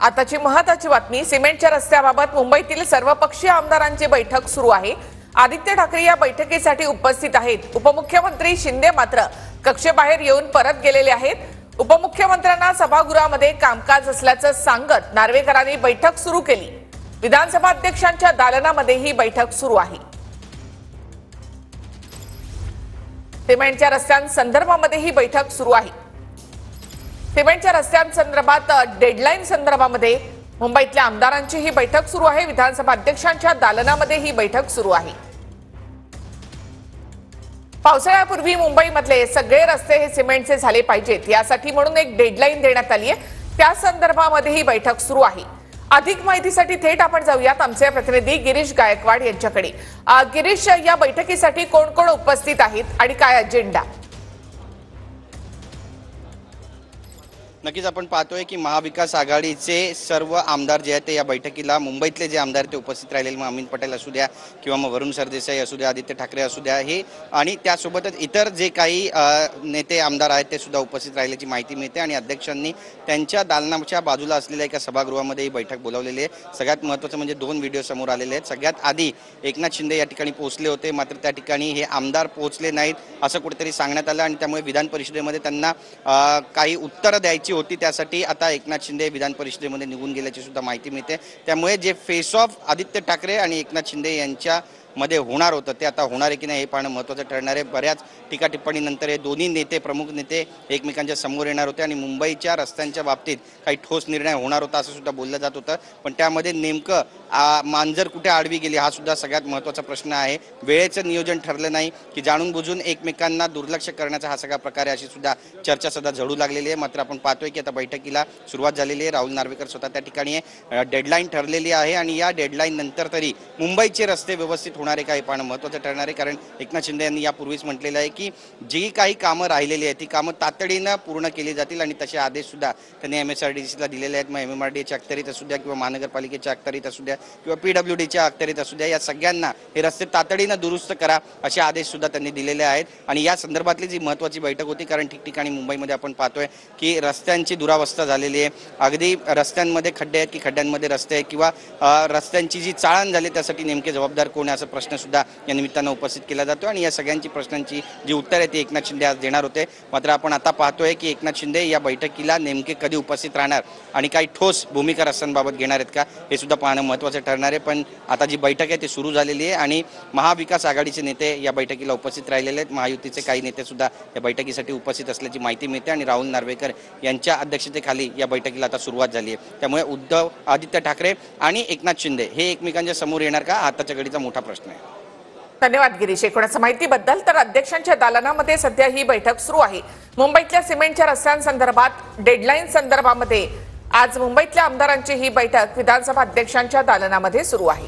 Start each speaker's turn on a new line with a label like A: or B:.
A: आताची महत्त्वाची बातमी, सिमेंटच्या रस्त्याबाबत मुंबईतील सर्वपक्षीय आमदारांची बैठक सुरू आहे। आदित्य ठाकरे या बैठकीसाठी उपस्थित आहेत। उपमुख्यमंत्री शिंदे मात्र कक्षेबाहेर येऊन परत गेलेले आहेत। उपमुख्यमंत्र्यांना सभागृहामध्ये कामकाज असल्याचं सांगत नार्वेकरांनी बैठक सुरू केली। विधानसभा अध्यक्षांच्या दालनामध्ये ही बैठक सुरू आहे। सिमेंटच्या रस्त्यांसंदर्भामध्ये ही बैठक सुरू आहे। सिमेंटच्या रस्त्यांसंदर्भात डेडलाईन संदर्भामध्ये मुंबईतल्या आमदारांची ही बैठक सुरू आहे। विधानसभा अध्यक्षांच्या दालनामध्ये ही बैठक सुरू आहे। पावसाळ्यापूर्वी मुंबईमधले सगळे रस्ते हे सिमेंटचे झाले पाहिजेत, यासाठी म्हणून एक डेडलाईन देण्यात आली आहे। त्या संदर्भामध्ये ही बैठक सुरू आहे। अधिक माहितीसाठी थेट आपण जाऊयात आमचे प्रतिनिधी गिरीश गायकवाड यांच्याकडे। गिरीश, या बैठकीसाठी कोण कोण उपस्थित आहेत आणि काय अजेंडा?
B: नक्कीच आपण पाहतोय की महाविकास आघाडीचे सर्व आमदार जे आहेत ते या बैठकीला, मुंबईतले जे आमदार ते उपस्थित राहिलेले, मग अमित पटेल असू द्या किंवा मग वरुण सरदेसाई असू द्या, आदित्य ठाकरे असू द्या, हे आणि त्यासोबतच इतर जे काही नेते आमदार आहेत ते सुद्धा उपस्थित राहिल्याची माहिती मिळते। आणि अध्यक्षांनी त्यांच्या दालनाच्या बाजूला असलेल्या एका सभागृहामध्ये ही बैठक बोलावलेली आहे। सगळ्यात महत्त्वाचं म्हणजे दोन व्हिडिओ समोर आलेले आहेत। सगळ्यात आधी एकनाथ शिंदे या ठिकाणी पोहोचले होते, मात्र त्या ठिकाणी हे आमदार पोहोचले नाहीत असं कुठेतरी सांगण्यात आलं आणि त्यामुळे विधान परिषदेमध्ये त्यांना काही उत्तरं द्यायची होती, त्यासाठी आता एकनाथ शिंदे विधान परिषदेमध्ये निघून गेल्याची सुद्धा माहिती मिळते। त्यामुळे जे फेस ऑफ आदित्य ठाकरे आणि एकनाथ शिंदे यांच्या मध्ये होणार होतं ते आता होणार आहे की नाही हे पाहणं महत्त्वाचं ठरणार आहे। बऱ्याच टीका टिप्पणीनंतर हे दोन्ही नेते, प्रमुख नेते एकमेकांच्या समोर येणार होते आणि मुंबईच्या रस्त्यांच्या बाबतीत काही ठोस निर्णय होणार होता असं सुद्धा बोललं जात होतं। पण त्यामध्ये नेमकं मांजर कुठे आडवी गेली हा सुद्धा सगळ्यात महत्त्वाचा प्रश्न आहे। वेळेचं नियोजन ठरलं नाही की जाणून बुजून एकमेकांना दुर्लक्ष करण्याचा हा सगळा प्रकार आहे, अशी सुद्धा चर्चा सध्या झडू लागलेली आहे। मात्र आपण पाहतोय की आता बैठकीला सुरुवात झालेली आहे। राहुल नार्वेकर स्वतः त्या ठिकाणी आहे, डेडलाईन ठरलेली आहे आणि या डेडलाईन नंतर तरी मुंबईचे रस्ते व्यवस्थित होणार आहे का हे पाहणं महत्त्वाचं ठरणार आहे। कारण एकनाथ शिंदे यांनी यापूर्वीच म्हटलेलं आहे की जी काही कामं राहिलेली आहेत ती कामं तातडीनं पूर्ण केली जातील आणि तसे आदेश सुद्धा त्यांनी MSRDCला दिलेले आहेत। मग MMRDAच्या अखत्यारीत असू द्या किंवा महानगरपालिकेच्या अखत्यारीत असू द्या किंवा PWDच्या अखत्यारीत असू द्या, या सगळ्यांना हे रस्ते तातडीनं दुरुस्त करा असे आदेश सुद्धा त्यांनी दिलेले आहेत। आणि या संदर्भातली जी महत्त्वाची बैठक होती, कारण ठिकठिकाणी मुंबईमध्ये आपण पाहतोय की रस्त्यांची दुरावस्था झालेली आहे। अगदी रस्त्यांमध्ये खड्डे आहेत की खड्ड्यांमध्ये रस्ते आहेत किंवा रस्त्यांची जी चाळण झाली त्यासाठी नेमके जबाबदार कोण आहे असा प्रश्न सुद्धा या निमित्तानं उपस्थित केला जातो। आणि या सगळ्यांची प्रश्नांची जी उत्तर आहे ती एकनाथ शिंदे आज देणार होते। मात्र आपण आता पाहतोय की एकनाथ शिंदे या बैठकीला नेमके कधी उपस्थित राहणार आणि काही ठोस भूमिका रस्त्यांबाबत घेणार आहेत का हे सुद्धा पाहणं महत्त्वाचं ठरणार आहे। पण आता जी बैठक आहे ती सुरू झालेली आहे आणि महाविकास आघाडीचे नेते या बैठकीला उपस्थित राहिलेले आहेत। महायुतीचे काही नेते सुद्धा या बैठकीसाठी उपस्थित असल्याची माहिती मिळते आणि राहुल नार्वेकर यांच्या अध्यक्षतेखाली या बैठकीला आता सुरुवात झाली आहे। त्यामुळे आदित्य ठाकरे आणि एकनाथ शिंदे हे एकमेकांच्या समोर येणार का, आताच्या घडीचा मोठा प्रश्न आहे।
A: धन्यवाद गिरीश एकूणच माहितीबद्दल। तर अध्यक्षांच्या दालनामध्ये सध्या ही बैठक सुरू आहे। मुंबईतल्या सिमेंटच्या रस्त्यांसंदर्भात डेडलाईन संदर्भामध्ये आज मुंबईतल्या आमदारांची ही बैठक विधानसभा अध्यक्षांच्या दालनामध्ये सुरू आहे।